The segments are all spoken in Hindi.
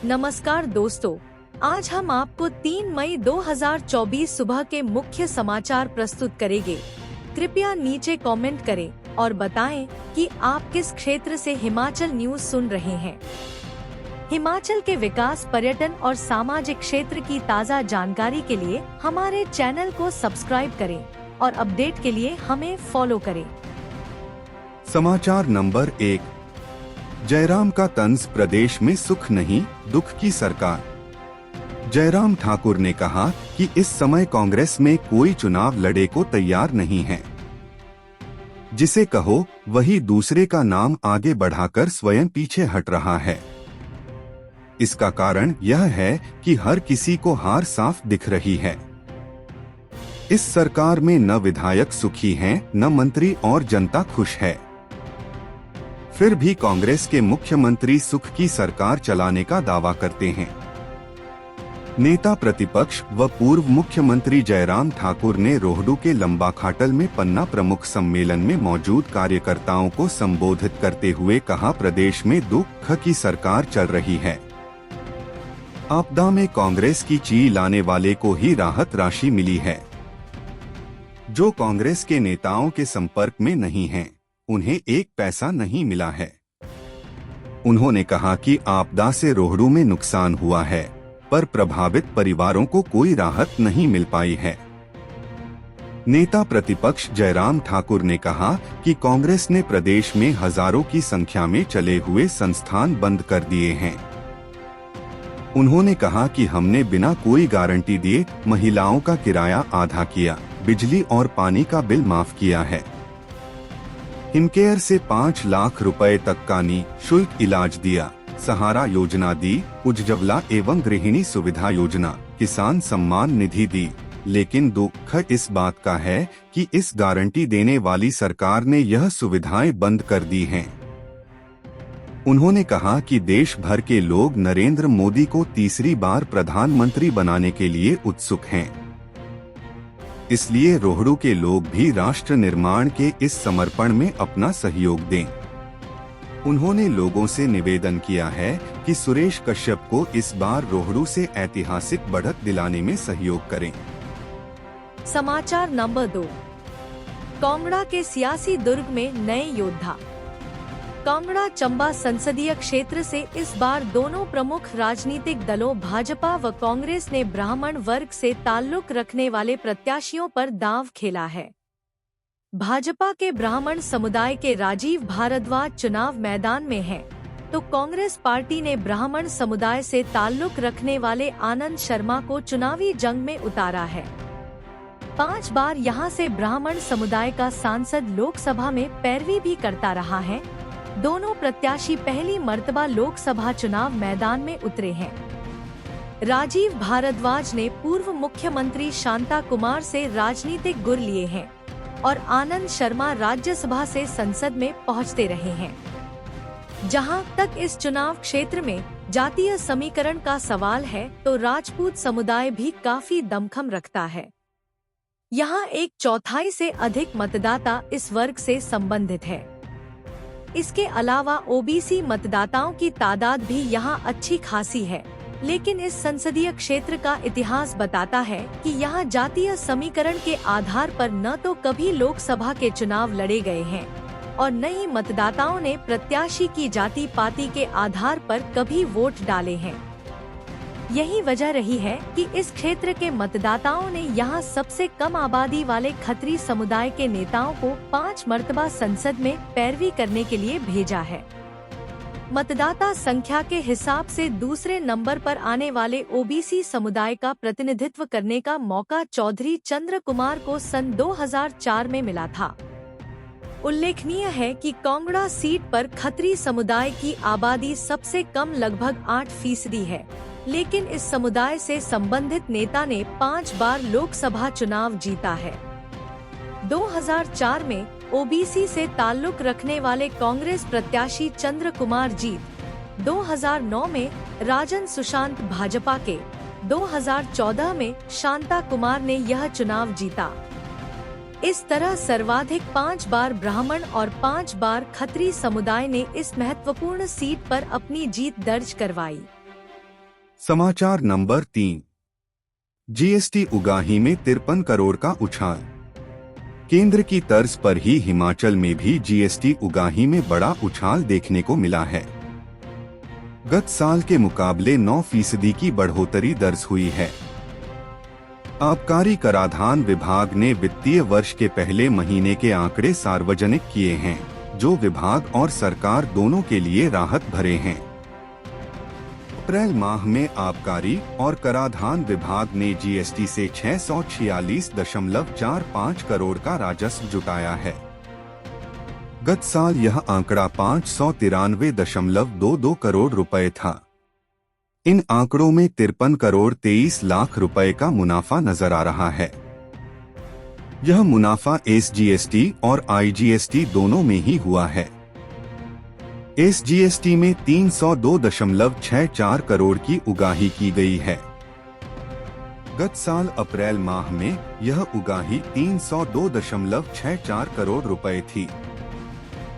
नमस्कार दोस्तों, आज हम आपको 3 मई 2024 सुबह के मुख्य समाचार प्रस्तुत करेंगे। कृपया नीचे कमेंट करें और बताएं कि आप किस क्षेत्र से हिमाचल न्यूज सुन रहे हैं। हिमाचल के विकास, पर्यटन और सामाजिक क्षेत्र की ताज़ा जानकारी के लिए हमारे चैनल को सब्सक्राइब करें और अपडेट के लिए हमें फॉलो करें। समाचार नंबर 1। जयराम का तंज, प्रदेश में सुख नहीं दुख की सरकार। जयराम ठाकुर ने कहा कि इस समय कांग्रेस में कोई चुनाव लड़े को तैयार नहीं है। जिसे कहो वही दूसरे का नाम आगे बढ़ाकर स्वयं पीछे हट रहा है। इसका कारण यह है कि हर किसी को हार साफ दिख रही है। इस सरकार में न विधायक सुखी हैं, न मंत्री और जनता खुश है। फिर भी कांग्रेस के मुख्यमंत्री सुख की सरकार चलाने का दावा करते हैं। नेता प्रतिपक्ष व पूर्व मुख्यमंत्री जयराम ठाकुर ने रोहडू के लंबाखाटल में पन्ना प्रमुख सम्मेलन में मौजूद कार्यकर्ताओं को संबोधित करते हुए कहा, प्रदेश में दुख की सरकार चल रही है। आपदा में कांग्रेस की ची लाने वाले को ही राहत राशि मिली है। जो कांग्रेस के नेताओं के संपर्क में नहीं हैं, उन्हें एक पैसा नहीं मिला है। उन्होंने कहा कि आपदा से रोहडू में नुकसान हुआ है, पर प्रभावित परिवारों को कोई राहत नहीं मिल पाई है। नेता प्रतिपक्ष जयराम ठाकुर ने कहा कि कांग्रेस ने प्रदेश में हजारों की संख्या में चले हुए संस्थान बंद कर दिए हैं। उन्होंने कहा कि हमने बिना कोई गारंटी दिए महिलाओं का किराया आधा किया, बिजली और पानी का बिल माफ किया है। हिमकेयर से 5 लाख रुपए तक का निःशुल्क इलाज दिया, सहारा योजना दी, उज्ज्वला एवं गृहिणी सुविधा योजना, किसान सम्मान निधि दी। लेकिन दुख इस बात का है कि इस गारंटी देने वाली सरकार ने यह सुविधाएं बंद कर दी हैं। उन्होंने कहा कि देश भर के लोग नरेंद्र मोदी को तीसरी बार प्रधानमंत्री बनाने के लिए उत्सुक हैं। इसलिए रोहडू के लोग भी राष्ट्र निर्माण के इस समर्पण में अपना सहयोग दें। उन्होंने लोगों से निवेदन किया है कि सुरेश कश्यप को इस बार रोहडू से ऐतिहासिक बढ़त दिलाने में सहयोग करें। समाचार नंबर 2। कांगड़ा के सियासी दुर्ग में नए योद्धा। कांगड़ा चंबा संसदीय क्षेत्र से इस बार दोनों प्रमुख राजनीतिक दलों भाजपा व कांग्रेस ने ब्राह्मण वर्ग से ताल्लुक रखने वाले प्रत्याशियों पर दांव खेला है। भाजपा के ब्राह्मण समुदाय के राजीव भारद्वाज चुनाव मैदान में हैं, तो कांग्रेस पार्टी ने ब्राह्मण समुदाय से ताल्लुक रखने वाले आनंद शर्मा को चुनावी जंग में उतारा है। 5 बार यहां से ब्राह्मण समुदाय का सांसद लोकसभा में पैरवी भी करता रहा है। दोनों प्रत्याशी पहली मर्तबा लोकसभा चुनाव मैदान में उतरे हैं। राजीव भारद्वाज ने पूर्व मुख्यमंत्री शांता कुमार से राजनीतिक गुर लिए हैं और आनंद शर्मा राज्यसभा से संसद में पहुंचते रहे हैं। जहां तक इस चुनाव क्षेत्र में जातीय समीकरण का सवाल है, तो राजपूत समुदाय भी काफी दमखम रखता है। यहां 1/4 से अधिक मतदाता इस वर्ग से संबंधित है। इसके अलावा ओबीसी मतदाताओं की तादाद भी यहां अच्छी खासी है। लेकिन इस संसदीय क्षेत्र का इतिहास बताता है कि यहां जातीय समीकरण के आधार पर न तो कभी लोकसभा के चुनाव लड़े गए हैं और न ही मतदाताओं ने प्रत्याशी की जाति पाति के आधार पर कभी वोट डाले हैं। यही वजह रही है कि इस क्षेत्र के मतदाताओं ने यहां सबसे कम आबादी वाले खत्री समुदाय के नेताओं को 5 मर्तबा संसद में पैरवी करने के लिए भेजा है। मतदाता संख्या के हिसाब से दूसरे नंबर पर आने ओबीसी ओबीसी समुदाय का प्रतिनिधित्व करने का मौका चौधरी चंद्र कुमार को सन 2004 में मिला था। उल्लेखनीय है कि कांगड़ा सीट पर खत्री समुदाय की आबादी सबसे कम लगभग 8% है, लेकिन इस समुदाय से संबंधित नेता ने 5 बार लोकसभा चुनाव जीता है। 2004 में ओबीसी से ताल्लुक रखने वाले कांग्रेस प्रत्याशी चंद्र कुमार जीत, 2009 में राजन सुशांत भाजपा के, 2014 में शांता कुमार ने यह चुनाव जीता। इस तरह सर्वाधिक 5 बार ब्राह्मण और 5 बार खत्री समुदाय ने इस महत्वपूर्ण सीट पर अपनी जीत दर्ज करवाई। समाचार नंबर 3। जीएसटी उगाही में 53 करोड़ का उछाल। केंद्र की तर्ज पर ही हिमाचल में भी जीएसटी उगाही में बड़ा उछाल देखने को मिला है। गत साल के मुकाबले 9% की बढ़ोतरी दर्ज हुई है। आबकारी कराधान विभाग ने वित्तीय वर्ष के पहले महीने के आंकड़े सार्वजनिक किए हैं, जो विभाग और सरकार दोनों के लिए राहत भरे हैं। अप्रैल माह में आबकारी और कराधान विभाग ने जीएसटी से 646.45 करोड़ का राजस्व जुटाया है। गत साल यह आंकड़ा 593.22 करोड़ रुपए था। इन आंकड़ों में 53 करोड़ 23 लाख रुपए का मुनाफा नजर आ रहा है। यह मुनाफा एसजीएसटी और आईजीएसटी दोनों में ही हुआ है। एसजीएसटी में 302.64 करोड़ की उगाही की गई है। गत साल अप्रैल माह में यह उगाही 302.64 करोड़ रुपए थी।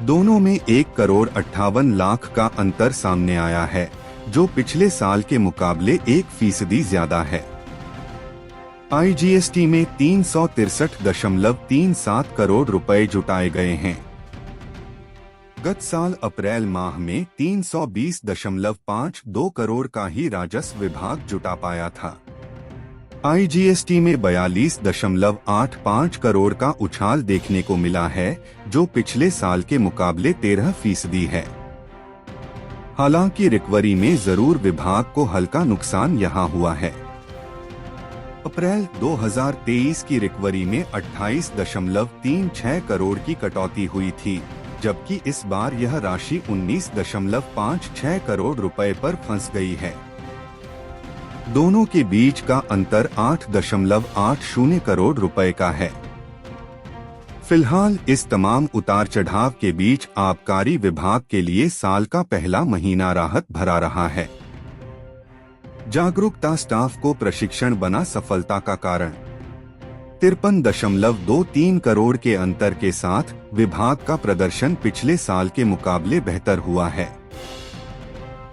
दोनों में 1 करोड़ 58 लाख का अंतर सामने आया है, जो पिछले साल के मुकाबले 1% ज्यादा है। आईजीएसटी में 363.37 करोड़ रुपए जुटाए गए हैं। गत साल अप्रैल माह में 320.52 करोड़ का ही राजस्व विभाग जुटा पाया था। आईजीएसटी में 42.85 करोड़ का उछाल देखने को मिला है, जो पिछले साल के मुकाबले 13% है। हालांकि रिकवरी में जरूर विभाग को हल्का नुकसान यहां हुआ है। अप्रैल 2023 की रिकवरी में 28.36 करोड़ की कटौती हुई थी, जबकि इस बार यह राशि 19.56 करोड़ रुपए पर फंस गई है। दोनों के बीच का अंतर 8.80 करोड़ रुपए का है। फिलहाल इस तमाम उतार चढ़ाव के बीच आबकारी विभाग के लिए साल का पहला महीना राहत भरा रहा है। जागरूकता स्टाफ को प्रशिक्षण बना सफलता का कारण। 53.23 करोड़ के अंतर के साथ विभाग का प्रदर्शन पिछले साल के मुकाबले बेहतर हुआ है।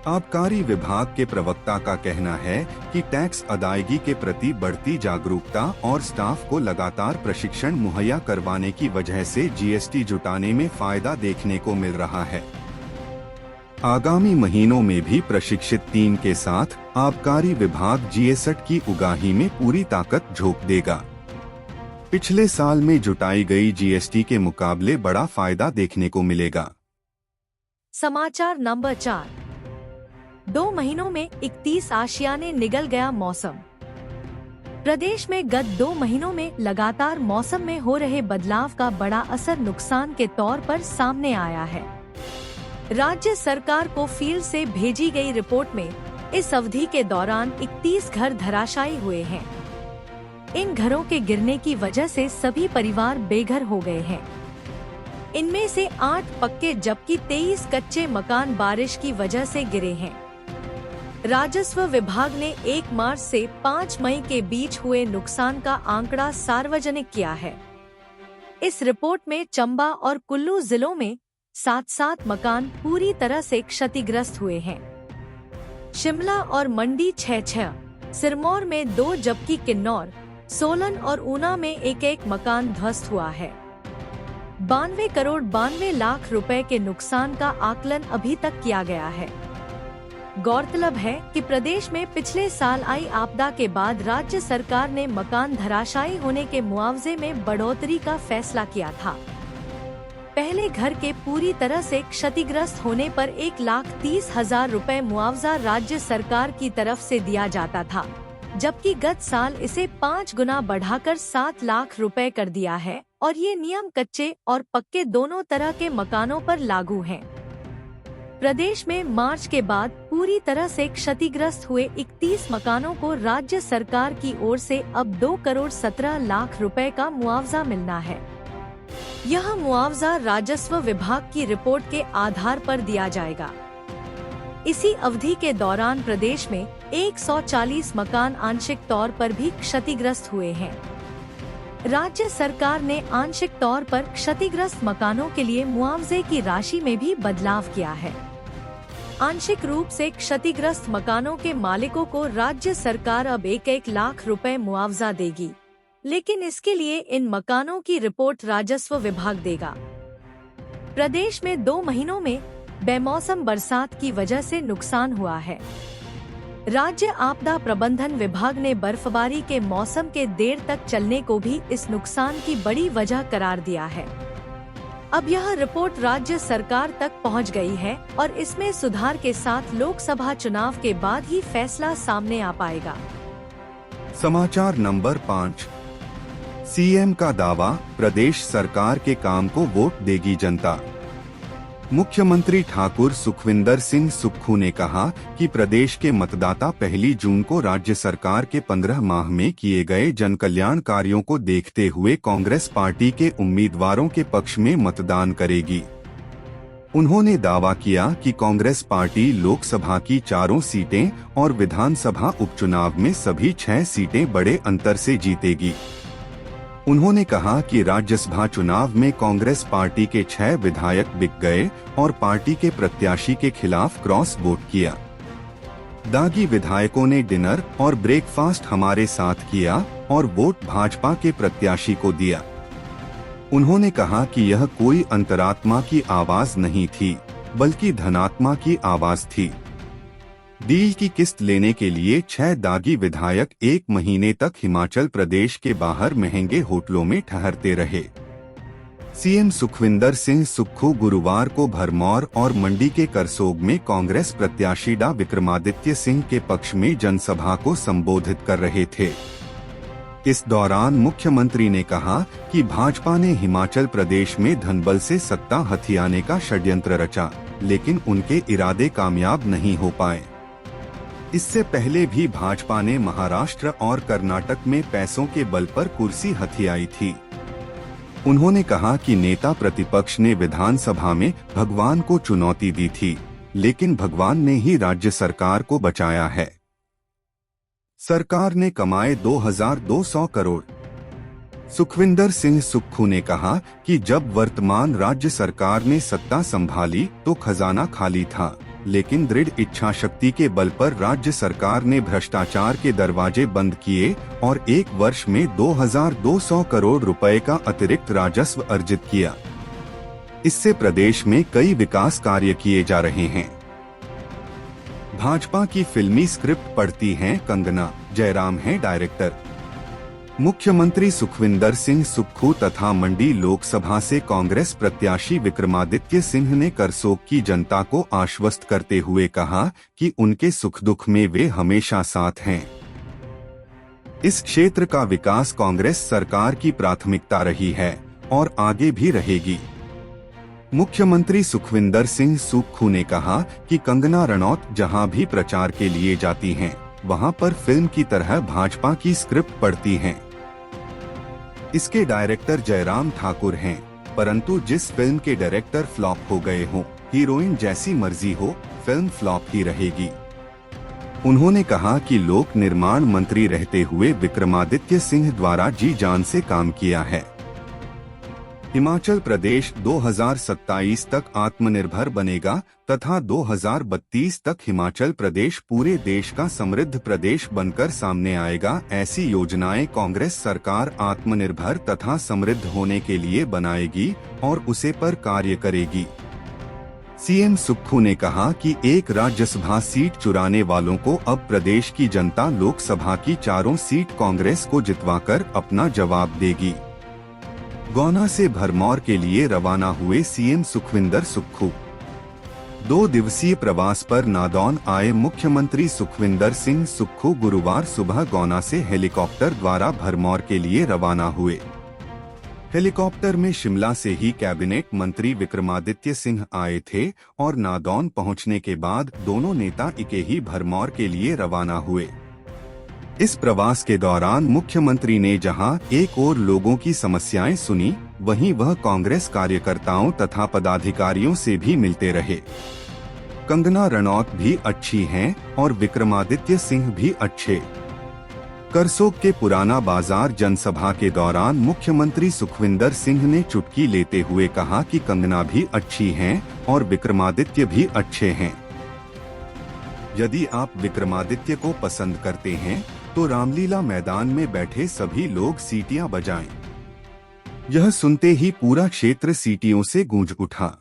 आबकारी विभाग के प्रवक्ता का कहना है कि टैक्स अदायगी के प्रति बढ़ती जागरूकता और स्टाफ को लगातार प्रशिक्षण मुहैया करवाने की वजह से जीएसटी जुटाने में फायदा देखने को मिल रहा है। आगामी महीनों में भी प्रशिक्षित टीम के साथ आबकारी विभाग जीएसटी की उगाही में पूरी ताकत झोंक देगा। पिछले साल में जुटाई गई जीएसटी के मुकाबले बड़ा फायदा देखने को मिलेगा। समाचार नंबर 4। 2 महीनों में 31 आशियाने निगल गया मौसम। प्रदेश में गत 2 महीनों में लगातार मौसम में हो रहे बदलाव का बड़ा असर नुकसान के तौर पर सामने आया है। राज्य सरकार को फील्ड से भेजी गई रिपोर्ट में इस अवधि के दौरान 31 घर धराशायी हुए हैं। इन घरों के गिरने की वजह से सभी परिवार बेघर हो गए हैं। इनमें से 8 पक्के जबकि 23 कच्चे मकान बारिश की वजह से गिरे हैं। राजस्व विभाग ने 1 मार्च से 5 मई के बीच हुए नुकसान का आंकड़ा सार्वजनिक किया है। इस रिपोर्ट में चंबा और कुल्लू जिलों में 7 मकान पूरी तरह से क्षतिग्रस्त हुए हैं। शिमला और मंडी 6, सिरमौर में 2 जबकि किन्नौर, सोलन और ऊना में 1 मकान ध्वस्त हुआ है। 92 करोड़ 92 लाख रुपए के नुकसान का आकलन अभी तक किया गया है। गौरतलब है कि प्रदेश में पिछले साल आई आपदा के बाद राज्य सरकार ने मकान धराशायी होने के मुआवजे में बढ़ोतरी का फैसला किया था। पहले घर के पूरी तरह से क्षतिग्रस्त होने पर 1,30,000 रुपए मुआवजा राज्य सरकार की तरफ से दिया जाता था, जबकि गत साल इसे 5 गुना बढ़ाकर 7 लाख रुपए कर दिया है और ये नियम कच्चे और पक्के दोनों तरह के मकानों पर लागू है। प्रदेश में मार्च के बाद पूरी तरह से क्षतिग्रस्त हुए 31 मकानों को राज्य सरकार की ओर से अब 2 करोड़ 17 लाख रुपए का मुआवजा मिलना है। यह मुआवजा राजस्व विभाग की रिपोर्ट के आधार पर दिया जाएगा। इसी अवधि के दौरान प्रदेश में 140 मकान आंशिक तौर पर भी क्षतिग्रस्त हुए हैं। राज्य सरकार ने आंशिक तौर पर क्षतिग्रस्त मकानों के लिए मुआवजे की राशि में भी बदलाव किया है। आंशिक रूप से क्षतिग्रस्त मकानों के मालिकों को राज्य सरकार अब 1-1 लाख रुपए मुआवजा देगी, लेकिन इसके लिए इन मकानों की रिपोर्ट राजस्व विभाग देगा। प्रदेश में 2 महीनों में बेमौसम बरसात की वजह से नुकसान हुआ है। राज्य आपदा प्रबंधन विभाग ने बर्फबारी के मौसम के देर तक चलने को भी इस नुकसान की बड़ी वजह करार दिया है। अब यह रिपोर्ट राज्य सरकार तक पहुंच गई है और इसमें सुधार के साथ लोकसभा चुनाव के बाद ही फैसला सामने आ पाएगा। समाचार नंबर 5। सीएम का दावा, प्रदेश सरकार के काम को वोट देगी जनता। मुख्यमंत्री ठाकुर सुखविंदर सिंह सुक्खू ने कहा कि प्रदेश के मतदाता 1 जून को राज्य सरकार के 15 माह में किए गए जनकल्याण कार्यों को देखते हुए कांग्रेस पार्टी के उम्मीदवारों के पक्ष में मतदान करेगी। उन्होंने दावा किया कि कांग्रेस पार्टी लोकसभा की 4 सीटें और विधानसभा उपचुनाव में सभी 6 सीटें बड़े अंतर से जीतेगी। उन्होंने कहा कि राज्यसभा चुनाव में कांग्रेस पार्टी के 6 विधायक बिक गए और पार्टी के प्रत्याशी के खिलाफ क्रॉस वोट किया। दागी विधायकों ने डिनर और ब्रेकफास्ट हमारे साथ किया और वोट भाजपा के प्रत्याशी को दिया। उन्होंने कहा कि यह कोई अंतरात्मा की आवाज नहीं थी, बल्कि धनात्मा की आवाज थी। डील की किस्त लेने के लिए 6 दागी विधायक 1 महीने तक हिमाचल प्रदेश के बाहर महंगे होटलों में ठहरते रहे। सीएम सुखविंदर सिंह सुक्खू गुरुवार को भरमौर और मंडी के करसोग में कांग्रेस प्रत्याशी डा विक्रमादित्य सिंह के पक्ष में जनसभा को संबोधित कर रहे थे। इस दौरान मुख्यमंत्री ने कहा कि भाजपा ने हिमाचल प्रदेश में धनबल से सत्ता हथियाने का षड्यंत्र रचा, लेकिन उनके इरादे कामयाब नहीं हो पाए। इससे पहले भी भाजपा ने महाराष्ट्र और कर्नाटक में पैसों के बल पर कुर्सी हथियाई थी। उन्होंने कहा कि नेता प्रतिपक्ष ने विधानसभा में भगवान को चुनौती दी थी, लेकिन भगवान ने ही राज्य सरकार को बचाया है। सरकार ने कमाए 2200 करोड़। सुखविंदर सिंह सुक्खू ने कहा कि जब वर्तमान राज्य सरकार ने सत्ता संभाली तो खजाना खाली था, लेकिन दृढ़ इच्छा शक्ति के बल पर राज्य सरकार ने भ्रष्टाचार के दरवाजे बंद किए और 1 वर्ष में 2200 करोड़ रुपए का अतिरिक्त राजस्व अर्जित किया। इससे प्रदेश में कई विकास कार्य किए जा रहे हैं। भाजपा की फिल्मी स्क्रिप्ट पढ़ती हैं कंगना, जयराम हैं डायरेक्टर। मुख्यमंत्री सुखविंदर सिंह सुक्खू तथा मंडी लोकसभा से कांग्रेस प्रत्याशी विक्रमादित्य सिंह ने करसोग की जनता को आश्वस्त करते हुए कहा कि उनके सुख दुख में वे हमेशा साथ हैं। इस क्षेत्र का विकास कांग्रेस सरकार की प्राथमिकता रही है और आगे भी रहेगी। मुख्यमंत्री सुखविंदर सिंह सुक्खू ने कहा कि कंगना रनौत जहां भी प्रचार के लिए जाती हैं, वहां पर फिल्म की तरह भाजपा की स्क्रिप्ट पढ़ती हैं। इसके डायरेक्टर जयराम ठाकुर हैं, परंतु जिस फिल्म के डायरेक्टर फ्लॉप हो गए हों, हीरोइन जैसी मर्जी हो, फिल्म फ्लॉप ही रहेगी। उन्होंने कहा कि लोक निर्माण मंत्री रहते हुए विक्रमादित्य सिंह द्वारा जी जान से काम किया है। हिमाचल प्रदेश 2027 तक आत्मनिर्भर बनेगा तथा 2032 तक हिमाचल प्रदेश पूरे देश का समृद्ध प्रदेश बनकर सामने आएगा। ऐसी योजनाएं कांग्रेस सरकार आत्मनिर्भर तथा समृद्ध होने के लिए बनाएगी और उसे पर कार्य करेगी। सीएम सुक्खू ने कहा कि एक राज्यसभा सीट चुराने वालों को अब प्रदेश की जनता लोकसभा की 4 सीट कांग्रेस को जितवाकर अपना जवाब देगी। गौना से भरमौर के लिए रवाना हुए सीएम सुखविंदर सुक्खू 2 दिवसीय प्रवास पर नादौन आए मुख्यमंत्री सुखविंदर सिंह सुक्खू गुरुवार सुबह गौना से हेलीकॉप्टर द्वारा भरमौर के लिए रवाना हुए। हेलीकॉप्टर में शिमला से ही कैबिनेट मंत्री विक्रमादित्य सिंह आए थे और नादौन पहुंचने के बाद दोनों नेता इकेही भरमौर के लिए रवाना हुए। इस प्रवास के दौरान मुख्यमंत्री ने जहां एक ओर लोगों की समस्याएं सुनी, वहीं वह कांग्रेस कार्यकर्ताओं तथा पदाधिकारियों से भी मिलते रहे। कंगना रनौत भी अच्छी हैं और विक्रमादित्य सिंह भी अच्छे। करसोग के पुराना बाजार जनसभा के दौरान मुख्यमंत्री सुखविंदर सिंह ने चुटकी लेते हुए कहा कि कंगना भी अच्छी हैं और विक्रमादित्य भी अच्छे हैं। यदि आप विक्रमादित्य को पसंद करते हैं तो रामलीला मैदान में बैठे सभी लोग सीटियां बजाएं। यह सुनते ही पूरा क्षेत्र सीटियों से गूंज उठा।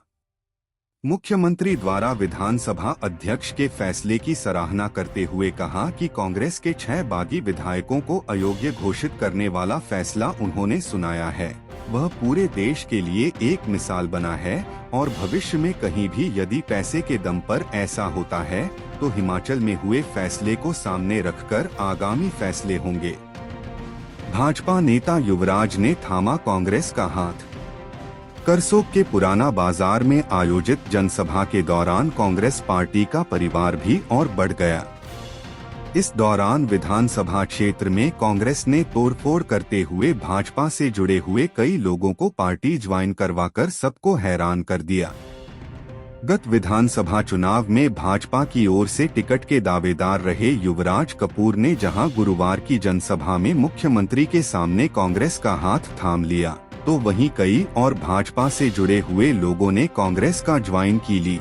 मुख्यमंत्री द्वारा विधानसभा अध्यक्ष के फैसले की सराहना करते हुए कहा कि कांग्रेस के 6 बागी विधायकों को अयोग्य घोषित करने वाला फैसला उन्होंने सुनाया है। वह पूरे देश के लिए एक मिसाल बना है और भविष्य में कहीं भी यदि पैसे के दम पर ऐसा होता है तो हिमाचल में हुए फैसले को सामने रखकर आगामी फैसले होंगे। भाजपा नेता युवराज ने थामा कांग्रेस का हाथ। करसोग के पुराना बाजार में आयोजित जनसभा के दौरान कांग्रेस पार्टी का परिवार भी और बढ़ गया। इस दौरान विधानसभा क्षेत्र में कांग्रेस ने तोड़फोड़ करते हुए भाजपा से जुड़े हुए कई लोगों को पार्टी ज्वाइन करवाकर सबको हैरान कर दिया। गत विधानसभा चुनाव में भाजपा की ओर से टिकट के दावेदार रहे युवराज कपूर ने जहां गुरुवार की जनसभा में मुख्यमंत्री के सामने कांग्रेस का हाथ थाम लिया, तो वहीं कई और भाजपा से जुड़े हुए लोगों ने कांग्रेस का ज्वाइन की ली।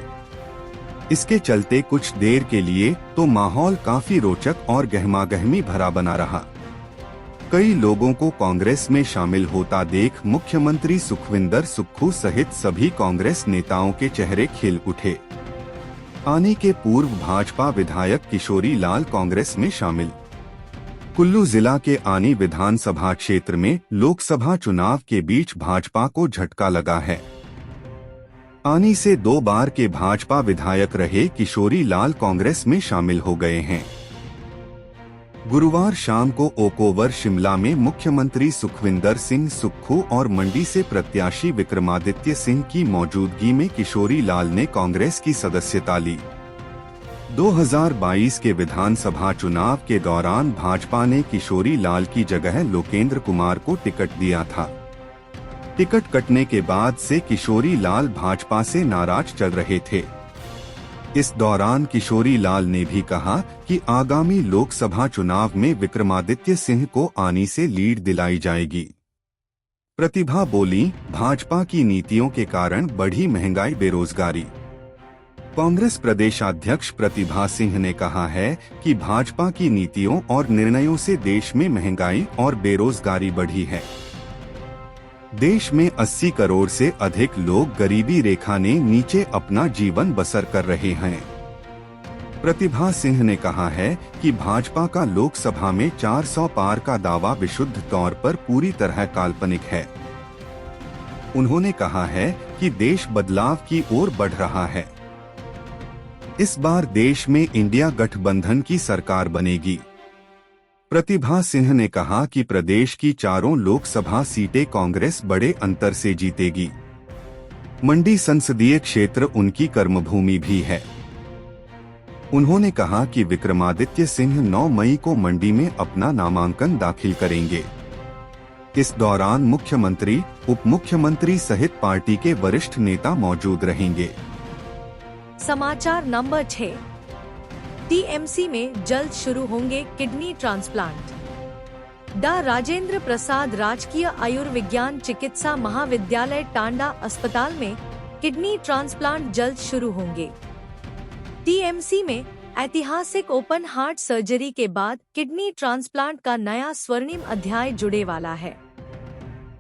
इसके चलते कुछ देर के लिए तो माहौल काफी रोचक और गहमागहमी भरा बना रहा। कई लोगों को कांग्रेस में शामिल होता देख मुख्यमंत्री सुखविंदर सुक्खू सहित सभी कांग्रेस नेताओं के चेहरे खिल उठे। आनी के पूर्व भाजपा विधायक किशोरी लाल कांग्रेस में शामिल। कुल्लू जिला के आनी विधानसभा क्षेत्र में लोकसभा चुनाव के बीच भाजपा को झटका लगा है। आनी से 2 बार के भाजपा विधायक रहे किशोरी लाल कांग्रेस में शामिल हो गए हैं। गुरुवार शाम को ओकओवर शिमला में मुख्यमंत्री सुखविंदर सिंह सुक्खू और मंडी से प्रत्याशी विक्रमादित्य सिंह की मौजूदगी में किशोरी लाल ने कांग्रेस की सदस्यता ली। 2022 के विधानसभा चुनाव के दौरान भाजपा ने किशोरी लाल की जगह लोकेंद्र कुमार को टिकट दिया था। टिकट कटने के बाद से किशोरी लाल भाजपा से नाराज चल रहे थे। इस दौरान किशोरी लाल ने भी कहा कि आगामी लोकसभा चुनाव में विक्रमादित्य सिंह को आनी से लीड दिलाई जाएगी। प्रतिभा बोली, भाजपा की नीतियों के कारण बढ़ी महंगाई बेरोजगारी। कांग्रेस प्रदेशाध्यक्ष प्रतिभा सिंह ने कहा है कि भाजपा की नीतियों और निर्णयों से देश में महंगाई और बेरोजगारी बढ़ी है। देश में 80 करोड़ से अधिक लोग गरीबी रेखा ने नीचे अपना जीवन बसर कर रहे हैं। प्रतिभा सिंह ने कहा है कि भाजपा का लोकसभा में 400 पार का दावा विशुद्ध तौर पर पूरी तरह काल्पनिक है। उन्होंने कहा है कि देश बदलाव की ओर बढ़ रहा है। इस बार देश में इंडिया गठबंधन की सरकार बनेगी। प्रतिभा सिंह ने कहा कि प्रदेश की 4 लोकसभा सीटें कांग्रेस बड़े अंतर से जीतेगी। मंडी संसदीय क्षेत्र उनकी कर्मभूमि भी है। उन्होंने कहा कि विक्रमादित्य सिंह 9 मई को मंडी में अपना नामांकन दाखिल करेंगे। इस दौरान मुख्यमंत्री, उप मुख्यमंत्री सहित पार्टी के वरिष्ठ नेता मौजूद रहेंगे। समाचार नंबर 6। टीएमसी में जल्द शुरू होंगे किडनी ट्रांसप्लांट। डा राजेंद्र प्रसाद राजकीय आयुर्विज्ञान चिकित्सा महाविद्यालय टांडा अस्पताल में किडनी ट्रांसप्लांट जल्द शुरू होंगे। टीएमसी में ऐतिहासिक ओपन हार्ट सर्जरी के बाद किडनी ट्रांसप्लांट का नया स्वर्णिम अध्याय जुड़े वाला है।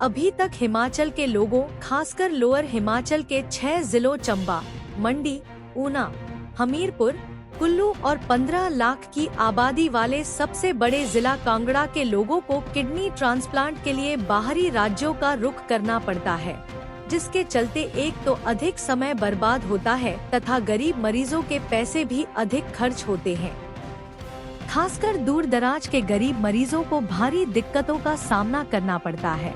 अभी तक हिमाचल के लोगों, खासकर लोअर हिमाचल के 6 जिलों चंबा, मंडी, ऊना, हमीरपुर, कुल्लू और 15 लाख की आबादी वाले सबसे बड़े जिला कांगड़ा के लोगों को किडनी ट्रांसप्लांट के लिए बाहरी राज्यों का रुख करना पड़ता है, जिसके चलते एक तो अधिक समय बर्बाद होता है तथा गरीब मरीजों के पैसे भी अधिक खर्च होते हैं। खासकर दूर दराज के गरीब मरीजों को भारी दिक्कतों का सामना करना पड़ता है।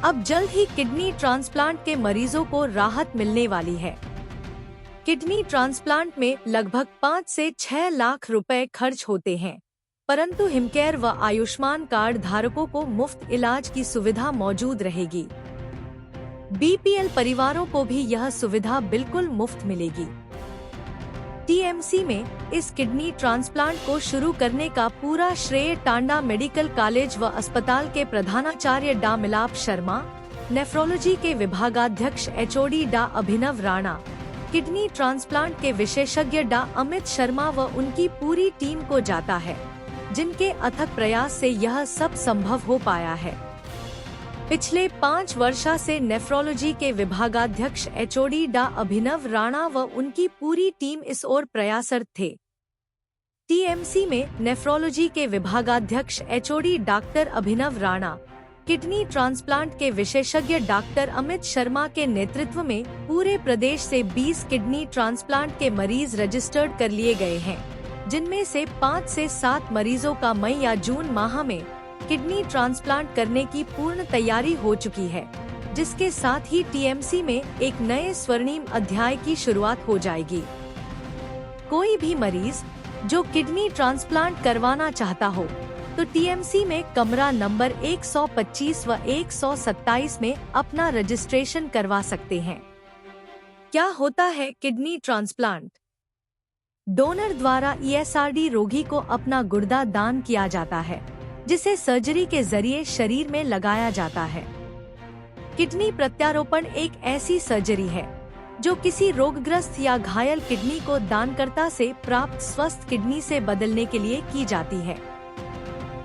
अब जल्द ही किडनी ट्रांसप्लांट के मरीजों को राहत मिलने वाली है। किडनी ट्रांसप्लांट में लगभग 5 से 6 लाख रुपए खर्च होते हैं, परंतु हिमकेयर व आयुष्मान कार्ड धारकों को मुफ्त इलाज की सुविधा मौजूद रहेगी। बीपीएल परिवारों को भी यह सुविधा बिल्कुल मुफ्त मिलेगी। टीएमसी में इस किडनी ट्रांसप्लांट को शुरू करने का पूरा श्रेय टांडा मेडिकल कॉलेज व अस्पताल के प्रधानाचार्य डा मिलाप शर्मा, नेफ्रोलॉजी के विभागाध्यक्ष एचओडी डा अभिनव राणा, किडनी ट्रांसप्लांट के विशेषज्ञ डा अमित शर्मा व उनकी पूरी टीम को जाता है, जिनके अथक प्रयास से यह सब संभव हो पाया है। पिछले 5 वर्षों से नेफ्रोलॉजी के विभागाध्यक्ष एचओडी डा अभिनव राणा व उनकी पूरी टीम इस ओर प्रयासरत थे। टीएमसी में नेफ्रोलॉजी के विभागाध्यक्ष एचओडी डॉक्टर अभिनव राणा, किडनी ट्रांसप्लांट के विशेषज्ञ डॉक्टर अमित शर्मा के नेतृत्व में पूरे प्रदेश से 20 किडनी ट्रांसप्लांट के मरीज रजिस्टर्ड कर लिए गए हैं, जिनमें से 5 से 7 मरीजों का मई या जून माह में किडनी ट्रांसप्लांट करने की पूर्ण तैयारी हो चुकी है, जिसके साथ ही टीएमसी में एक नए स्वर्णिम अध्याय की शुरुआत हो जाएगी। कोई भी मरीज जो किडनी ट्रांसप्लांट करवाना चाहता हो तो टीएमसी में कमरा नंबर 125 व 127 में अपना रजिस्ट्रेशन करवा सकते हैं। क्या होता है किडनी ट्रांसप्लांट? डोनर द्वारा ईएसआरडी रोगी को अपना गुर्दा दान किया जाता है, जिसे सर्जरी के जरिए शरीर में लगाया जाता है। किडनी प्रत्यारोपण एक ऐसी सर्जरी है जो किसी रोगग्रस्त या घायल किडनी को दानकर्ता से प्राप्त स्वस्थ किडनी से बदलने के लिए की जाती है।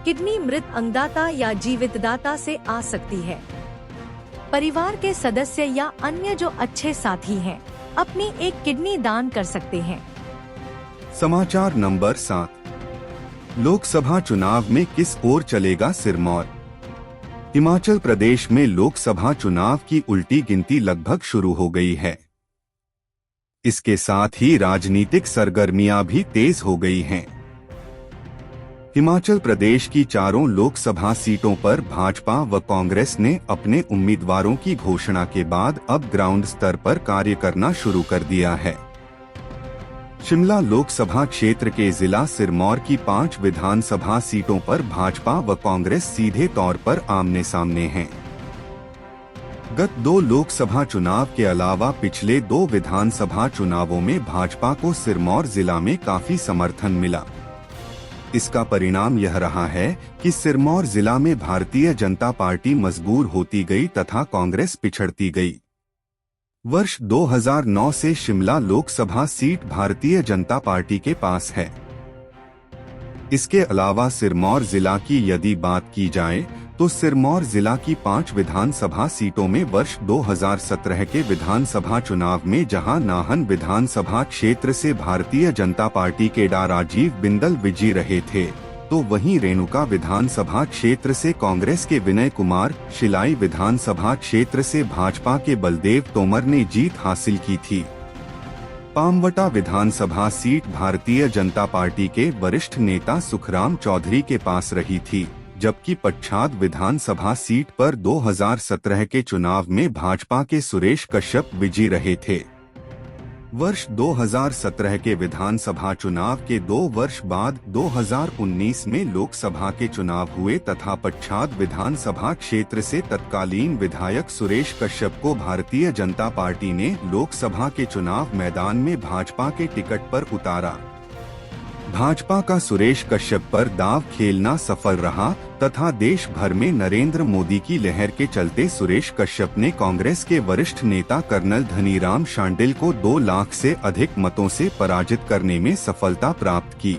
किडनी मृत अंगदाता या जीवितदाता से आ सकती है। परिवार के सदस्य या अन्य जो अच्छे साथी हैं, अपनी एक किडनी दान कर सकते हैं। समाचार नंबर 7। लोकसभा चुनाव में किस ओर चलेगा सिरमौर? हिमाचल प्रदेश में लोकसभा चुनाव की उल्टी गिनती लगभग शुरू हो गई है। इसके साथ ही राजनीतिक सरगर्मियां भी तेज हो गई हैं। हिमाचल प्रदेश की 4 लोकसभा सीटों पर भाजपा व कांग्रेस ने अपने उम्मीदवारों की घोषणा के बाद अब ग्राउंड स्तर पर कार्य करना शुरू कर दिया है। शिमला लोकसभा क्षेत्र के जिला सिरमौर की 5 विधानसभा सीटों पर भाजपा व कांग्रेस सीधे तौर पर आमने सामने हैं। गत 2 लोकसभा चुनाव के अलावा पिछले 2 विधानसभा चुनावों में भाजपा को सिरमौर जिला में काफी समर्थन मिला। इसका परिणाम यह रहा है कि सिरमौर जिला में भारतीय जनता पार्टी मजबूर होती गई तथा कांग्रेस पिछड़ती गई। वर्ष 2009 से शिमला लोकसभा सीट भारतीय जनता पार्टी के पास है। इसके अलावा सिरमौर जिला की यदि बात की जाए तो सिरमौर जिला की 5 विधानसभा सीटों में वर्ष 2017 के विधानसभा चुनाव में जहां नाहन विधानसभा क्षेत्र से भारतीय जनता पार्टी के डा राजीव बिंदल विजयी रहे थे, तो वहीं रेणुका विधानसभा क्षेत्र से कांग्रेस के विनय कुमार, शिलाई विधानसभा क्षेत्र से भाजपा के बलदेव तोमर ने जीत हासिल की थी। पामवटा विधानसभा सीट भारतीय जनता पार्टी के वरिष्ठ नेता सुखराम चौधरी के पास रही थी, जबकि पच्छाद विधानसभा सीट पर 2017 के चुनाव में भाजपा के सुरेश कश्यप विजयी रहे थे। वर्ष 2017 के विधानसभा चुनाव के 2 वर्ष बाद 2019 में लोकसभा के चुनाव हुए तथा पच्छाद विधानसभा क्षेत्र से तत्कालीन विधायक सुरेश कश्यप को भारतीय जनता पार्टी ने लोकसभा के चुनाव मैदान में भाजपा के टिकट पर उतारा। भाजपा का सुरेश कश्यप पर दाव खेलना सफल रहा तथा देश भर में नरेंद्र मोदी की लहर के चलते सुरेश कश्यप ने कांग्रेस के वरिष्ठ नेता कर्नल धनीराम शांडिल को 2 लाख से अधिक मतों से पराजित करने में सफलता प्राप्त की।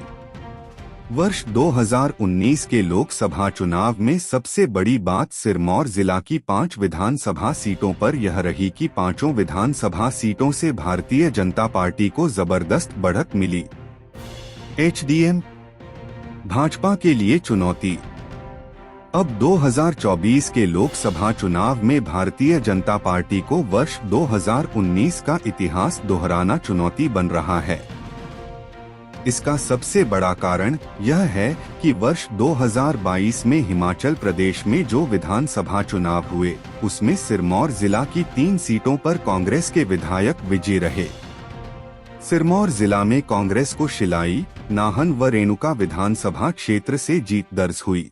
वर्ष 2019 के लोकसभा चुनाव में सबसे बड़ी बात सिरमौर जिला की 5 विधानसभा सीटों पर यह रही कि 5 विधानसभा सीटों से भारतीय जनता पार्टी को जबरदस्त बढ़त मिली। एचडीएम भाजपा के लिए चुनौती। अब 2024 के लोकसभा चुनाव में भारतीय जनता पार्टी को वर्ष 2019 का इतिहास दोहराना चुनौती बन रहा है। इसका सबसे बड़ा कारण यह है कि वर्ष 2022 में हिमाचल प्रदेश में जो विधानसभा चुनाव हुए, उसमें सिरमौर जिला की 3 सीटों पर कांग्रेस के विधायक विजयी रहे। सिरमौर जिला में कांग्रेस को शिलाई, नाहन व रेणुका विधानसभा क्षेत्र से जीत दर्ज हुई।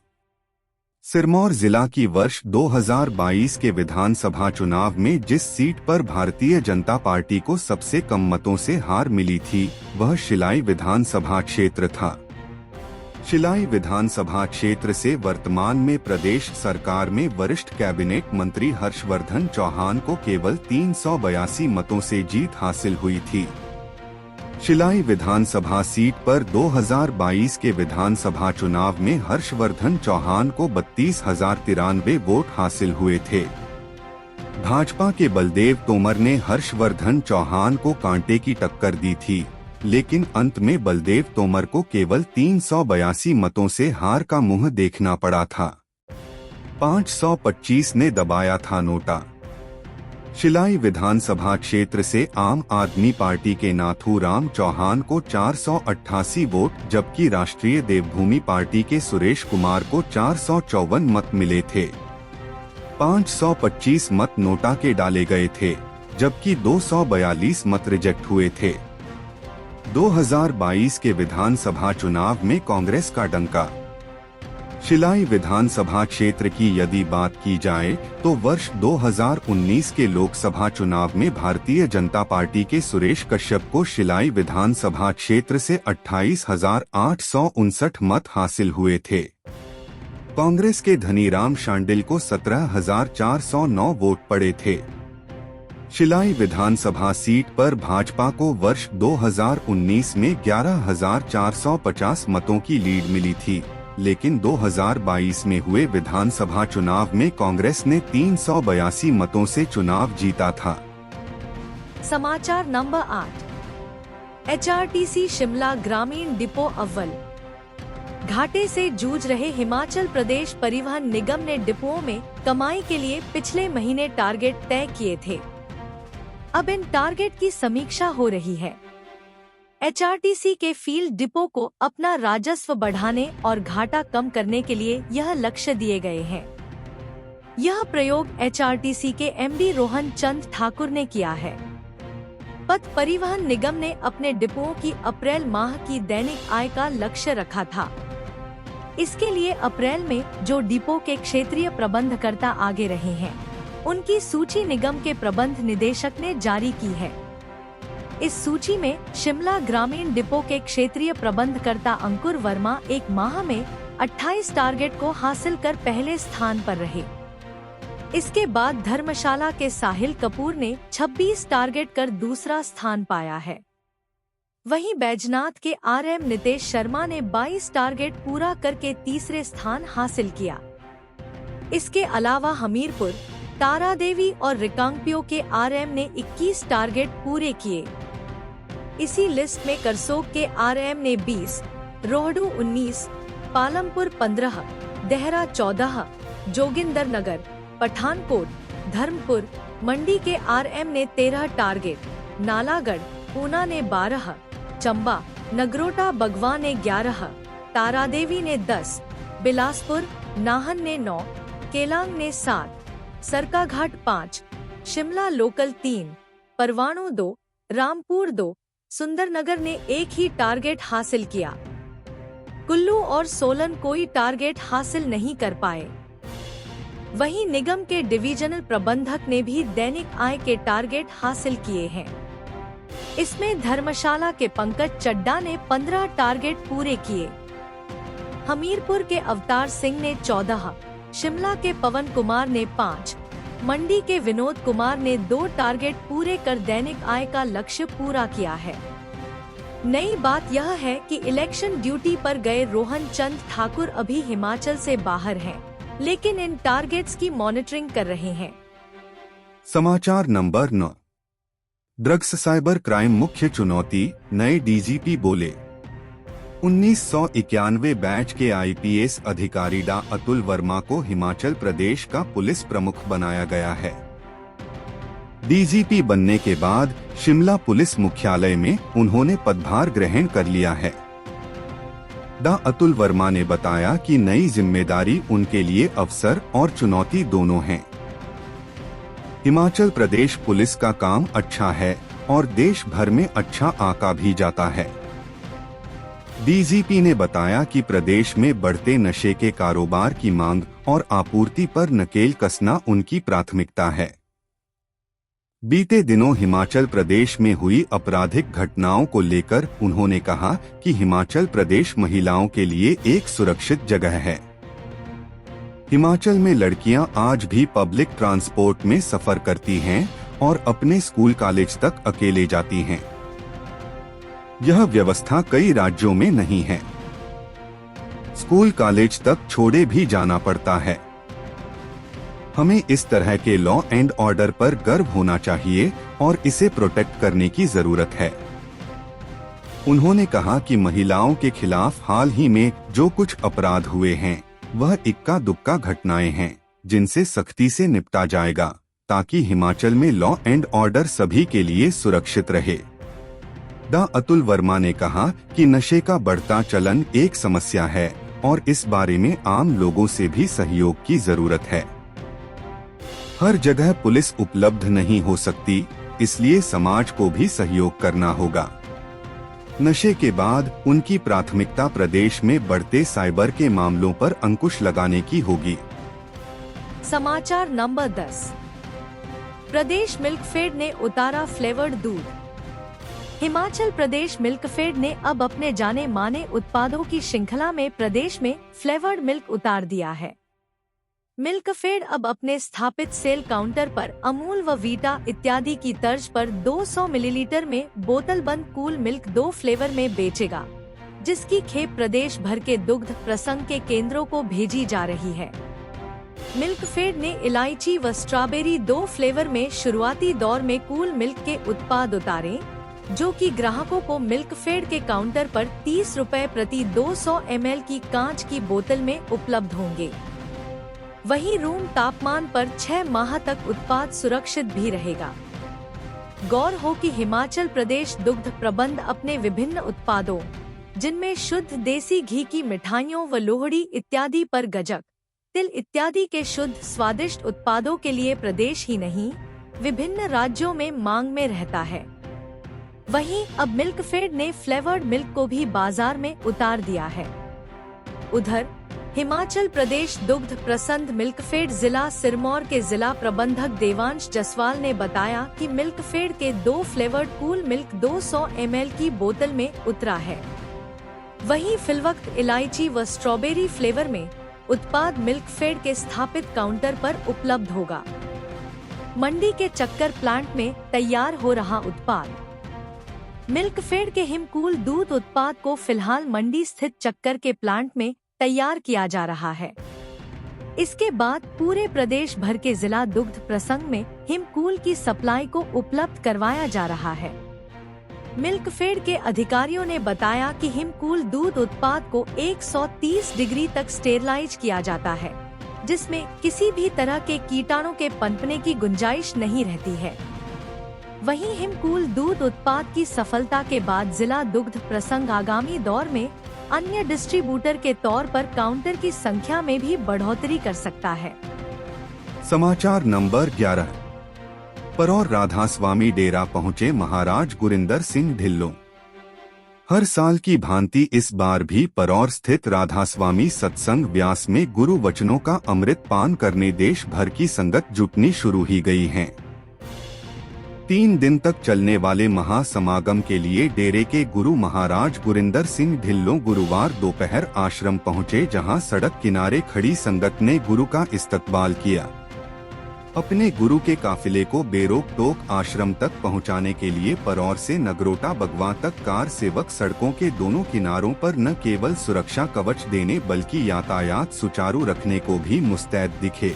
सिरमौर जिला की वर्ष 2022 के विधानसभा चुनाव में जिस सीट पर भारतीय जनता पार्टी को सबसे कम मतों से हार मिली थी, वह शिलाई विधानसभा क्षेत्र था। शिलाई विधानसभा क्षेत्र से वर्तमान में प्रदेश सरकार में वरिष्ठ कैबिनेट मंत्री हर्षवर्धन चौहान को केवल 382 मतों से जीत हासिल हुई थी। शिलाई विधानसभा सीट पर 2022 के विधानसभा चुनाव में हर्षवर्धन चौहान को 32,093 वोट हासिल हुए थे। भाजपा के बलदेव तोमर ने हर्षवर्धन चौहान को कांटे की टक्कर दी थी, लेकिन अंत में बलदेव तोमर को केवल 382 मतों से हार का मुंह देखना पड़ा था। 525 ने दबाया था नोटा। शिलाई विधानसभा क्षेत्र से आम आदमी पार्टी के नाथूराम चौहान को 488 वोट, जबकि राष्ट्रीय देवभूमि पार्टी के सुरेश कुमार को 454 मत मिले थे। 525 मत नोटा के डाले गए थे, जबकि 242 मत रिजेक्ट हुए थे। 2022 के विधानसभा चुनाव में कांग्रेस का डंका। शिलाई विधानसभा क्षेत्र की यदि बात की जाए तो वर्ष 2019 के लोकसभा चुनाव में भारतीय जनता पार्टी के सुरेश कश्यप को शिलाई विधानसभा क्षेत्र से 28,859 मत हासिल हुए थे। कांग्रेस के धनीराम शांडिल को 17,409 वोट पड़े थे। शिलाई विधानसभा सीट पर भाजपा को वर्ष 2019 में 11,450 मतों की लीड मिली थी, लेकिन 2022 में हुए विधानसभा चुनाव में कांग्रेस ने 382 मतों से चुनाव जीता था। समाचार नंबर 8। एचआरटीसी शिमला ग्रामीण डिपो अव्वल। घाटे से जूझ रहे हिमाचल प्रदेश परिवहन निगम ने डिपोओं में कमाई के लिए पिछले महीने टारगेट तय किए थे। अब इन टारगेट की समीक्षा हो रही है। एचआरटीसी के फील्ड डिपो को अपना राजस्व बढ़ाने और घाटा कम करने के लिए यह लक्ष्य दिए गए हैं। यह प्रयोग एचआरटीसी के एमडी रोहन चंद ठाकुर ने किया है। पथ परिवहन निगम ने अपने डिपोओं की अप्रैल माह की दैनिक आय का लक्ष्य रखा था। इसके लिए अप्रैल में जो डिपो के क्षेत्रीय प्रबंधकर्ता आगे रहे हैं, उनकी सूची निगम के प्रबंध निदेशक ने जारी की है। इस सूची में शिमला ग्रामीण डिपो के क्षेत्रीय प्रबंधकर्ता अंकुर वर्मा एक माह में 28 टारगेट को हासिल कर पहले स्थान पर रहे। इसके बाद धर्मशाला के साहिल कपूर ने 26 टारगेट कर दूसरा स्थान पाया है। वहीं बैजनाथ के आरएम नितेश शर्मा ने 22 टारगेट पूरा करके तीसरे स्थान हासिल किया। इसके अलावा हमीरपुर, तारादेवी और रिकांगपियो के आरएम ने 21 टारगेट पूरे किए। इसी लिस्ट में करसोग के आरएम ने 20, रोहडू 19, पालमपुर 15, देहरा 14, जोगिंदरनगर, पठानकोट, धर्मपुर, मंडी के आरएम ने 13 टारगेट, नालागढ़, ऊना ने 12, चंबा, नगरोटा बगवा ने 11, तारादेवी ने 10, बिलासपुर, नाहन ने 9, केलांग ने 7, सरकाघाट 5, शिमला लोकल 3, परवाणु 2, रामपुर 2, सुंदरनगर ने 1 ही टारगेट हासिल किया। कुल्लू और सोलन कोई टारगेट हासिल नहीं कर पाए। वहीं निगम के डिविजनल प्रबंधक ने भी दैनिक आय के टारगेट हासिल किए हैं। इसमें धर्मशाला के पंकज चड्डा ने 15 टारगेट पूरे किए। हमीरपुर के अवतार सिंह ने 14, शिमला के पवन कुमार ने 5, मंडी के विनोद कुमार ने 2 टारगेट पूरे कर दैनिक आय का लक्ष्य पूरा किया है। नई बात यह है कि इलेक्शन ड्यूटी पर गए रोहन चंद ठाकुर अभी हिमाचल से बाहर हैं, लेकिन इन टारगेट्स की मॉनिटरिंग कर रहे हैं। समाचार नंबर 9। ड्रग्स साइबर क्राइम मुख्य चुनौती, नए डीजीपी बोले। 1991 बैच के आईपीएस अधिकारी डा अतुल वर्मा को हिमाचल प्रदेश का पुलिस प्रमुख बनाया गया है। डीजीपी बनने के बाद शिमला पुलिस मुख्यालय में उन्होंने पदभार ग्रहण कर लिया है। डा अतुल वर्मा ने बताया कि नई जिम्मेदारी उनके लिए अवसर और चुनौती दोनों हैं। हिमाचल प्रदेश पुलिस का काम अच्छा है और देश भर में अच्छा आंका भी जाता है। डीजीपी ने बताया कि प्रदेश में बढ़ते नशे के कारोबार की मांग और आपूर्ति पर नकेल कसना उनकी प्राथमिकता है। बीते दिनों हिमाचल प्रदेश में हुई आपराधिक घटनाओं को लेकर उन्होंने कहा कि हिमाचल प्रदेश महिलाओं के लिए एक सुरक्षित जगह है। हिमाचल में लड़कियां आज भी पब्लिक ट्रांसपोर्ट में सफर करती हैं और अपने स्कूल कॉलेज तक अकेले जाती हैं। यह व्यवस्था कई राज्यों में नहीं है। स्कूल कॉलेज तक छोड़े भी जाना पड़ता है। हमें इस तरह के लॉ एंड ऑर्डर पर गर्व होना चाहिए और इसे प्रोटेक्ट करने की जरूरत है। उन्होंने कहा कि महिलाओं के खिलाफ हाल ही में जो कुछ अपराध हुए हैं वह इक्का दुक्का घटनाएं हैं जिनसे सख्ती से निपटा जाएगा ताकि हिमाचल में लॉ एंड ऑर्डर सभी के लिए सुरक्षित रहे। डॉ. अतुल वर्मा ने कहा कि नशे का बढ़ता चलन एक समस्या है और इस बारे में आम लोगों से भी सहयोग की जरूरत है। हर जगह पुलिस उपलब्ध नहीं हो सकती, इसलिए समाज को भी सहयोग करना होगा। नशे के बाद उनकी प्राथमिकता प्रदेश में बढ़ते साइबर के मामलों पर अंकुश लगाने की होगी। समाचार नंबर 10। प्रदेश मिल्कफेड ने उतारा फ्लेवर्ड दूध। हिमाचल प्रदेश मिल्कफेड ने अब अपने जाने माने उत्पादों की श्रृंखला में प्रदेश में फ्लेवर्ड मिल्क उतार दिया है। मिल्कफेड अब अपने स्थापित सेल काउंटर पर अमूल व वीटा इत्यादि की तर्ज पर 200 मिलीलीटर में बोतल बंद कूल मिल्क 2 फ्लेवर में बेचेगा, जिसकी खेप प्रदेश भर के दुग्ध प्रसंग के केंद्रों को भेजी जा रही है। मिल्कफेड ने इलायची व स्ट्रॉबेरी 2 फ्लेवर में शुरुआती दौर में कूल मिल्क के उत्पाद उतारे, जो कि ग्राहकों को मिल्कफेड के काउंटर पर 30 रुपए प्रति 200 ml की कांच की बोतल में उपलब्ध होंगे। वहीं रूम तापमान पर 6 माह तक उत्पाद सुरक्षित भी रहेगा। गौर हो कि हिमाचल प्रदेश दुग्ध प्रबंध अपने विभिन्न उत्पादों, जिनमें शुद्ध देसी घी की मिठाइयों व लोहड़ी इत्यादि पर गज्जक, तिल इत्यादि के शुद्ध स्वादिष्ट उत्पादों के लिए प्रदेश ही नहीं विभिन्न राज्यों में मांग में रहता है। वहीं अब मिल्कफेड ने फ्लेवर्ड मिल्क को भी बाजार में उतार दिया है। उधर हिमाचल प्रदेश दुग्ध प्रसंग मिल्कफेड जिला सिरमौर के जिला प्रबंधक देवांश जसवाल ने बताया कि मिल्कफेड के 2 फ्लेवर्ड कूल मिल्क 200 ml की बोतल में उतरा है। वहीं फिलवक्त इलायची व स्ट्रॉबेरी फ्लेवर में उत्पाद मिल्कफेड के स्थापित काउंटर पर उपलब्ध होगा। मंडी के चक्कर प्लांट में तैयार हो रहा उत्पाद। मिल्कफेड के हिमकूल दूध उत्पाद को फिलहाल मंडी स्थित चक्कर के प्लांट में तैयार किया जा रहा है। इसके बाद पूरे प्रदेश भर के जिला दुग्ध प्रसंग में हिमकूल की सप्लाई को उपलब्ध करवाया जा रहा है। मिल्कफेड के अधिकारियों ने बताया कि हिमकूल दूध उत्पाद को 130 डिग्री तक स्टेरलाइज किया जाता है, जिसमें किसी भी तरह के कीटाणु के पनपने की गुंजाइश नहीं रहती है। वहीं हिमकूल दूध उत्पाद की सफलता के बाद जिला दुग्ध प्रसंग आगामी दौर में अन्य डिस्ट्रीब्यूटर के तौर पर काउंटर की संख्या में भी बढ़ोतरी कर सकता है। समाचार नंबर 11। परौर राधा स्वामी डेरा पहुंचे महाराज गुरिंदर सिंह ढिल्लों। हर साल की भांति इस बार भी परौर स्थित राधा स्वामी सत्संग व्यास में गुरु वचनों का अमृत पान करने देश भर की संगत जुटनी शुरू ही गई है। 3 दिन तक चलने वाले महासमागम के लिए डेरे के गुरु महाराज गुरिंदर सिंह ढिल्लों गुरुवार दोपहर आश्रम पहुंचे, जहां सड़क किनारे खड़ी संगत ने गुरु का इस्तकबाल किया। अपने गुरु के काफिले को बेरोक टोक आश्रम तक पहुंचाने के लिए परौर से नगरोटा बगवा तक कार सेवक सड़कों के दोनों किनारों पर न केवल सुरक्षा कवच देने बल्कि यातायात सुचारू रखने को भी मुस्तैद दिखे।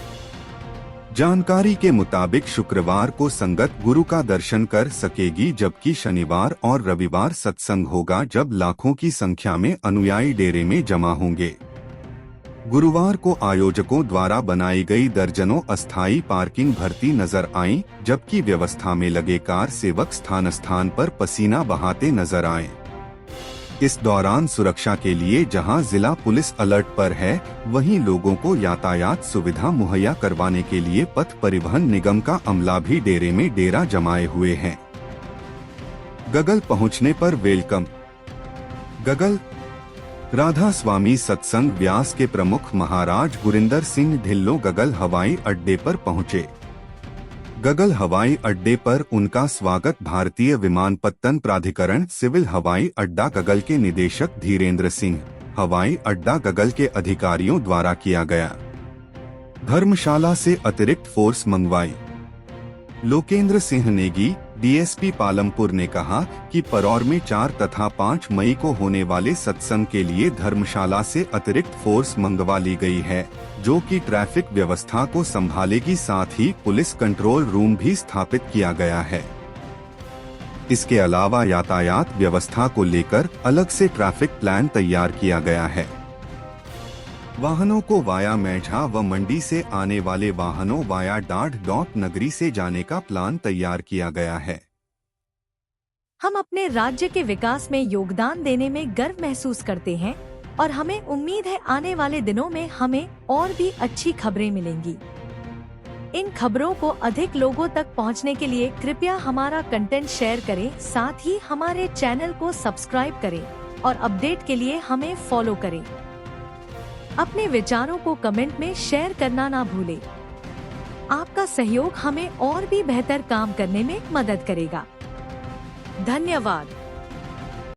जानकारी के मुताबिक शुक्रवार को संगत गुरु का दर्शन कर सकेगी, जबकि शनिवार और रविवार सत्संग होगा, जब लाखों की संख्या में अनुयायी डेरे में जमा होंगे। गुरुवार को आयोजकों द्वारा बनाई गई दर्जनों अस्थायी पार्किंग भरती नजर आईं, जबकि व्यवस्था में लगे कार सेवक स्थान स्थान पर पसीना बहाते नजर आए। इस दौरान सुरक्षा के लिए जहां जिला पुलिस अलर्ट पर है, वहीं लोगों को यातायात सुविधा मुहैया करवाने के लिए पथ परिवहन निगम का अमला भी डेरे में डेरा जमाए हुए हैं। गगल पहुंचने पर वेलकम। गगल राधा स्वामी सत्संग व्यास के प्रमुख महाराज गुरिंदर सिंह ढिल्लों गगल हवाई अड्डे पर पहुंचे। गगल हवाई अड्डे पर उनका स्वागत भारतीय विमानपत्तन प्राधिकरण सिविल हवाई अड्डा गगल के निदेशक धीरेन्द्र सिंह, हवाई अड्डा गगल के अधिकारियों द्वारा किया गया। धर्मशाला से अतिरिक्त फोर्स मंगवाई। लोकेंद्र सिंह नेगी, डीएसपी पालमपुर ने कहा कि परौर में 4 तथा 5 मई को होने वाले सत्संग के लिए धर्मशाला से अतिरिक्त फोर्स मंगवा ली गई है, जो कि ट्रैफिक व्यवस्था को संभालेगी। साथ ही पुलिस कंट्रोल रूम भी स्थापित किया गया है। इसके अलावा यातायात व्यवस्था को लेकर अलग से ट्रैफिक प्लान तैयार किया गया है। वाहनों को वाया मेझा व मंडी से आने वाले वाहनों वाया डाढ़ नगरी से जाने का प्लान तैयार किया गया है। हम अपने राज्य के विकास में योगदान देने में गर्व महसूस करते हैं और हमें उम्मीद है आने वाले दिनों में हमें और भी अच्छी खबरें मिलेंगी। इन खबरों को अधिक लोगों तक पहुंचने के लिए कृपया हमारा कंटेंट शेयर करें, साथ ही हमारे चैनल को सब्सक्राइब करें और अपडेट के लिए हमें फॉलो करें। अपने विचारों को कमेंट में शेयर करना ना भूलें। आपका सहयोग हमें और भी बेहतर काम करने में मदद करेगा। धन्यवाद।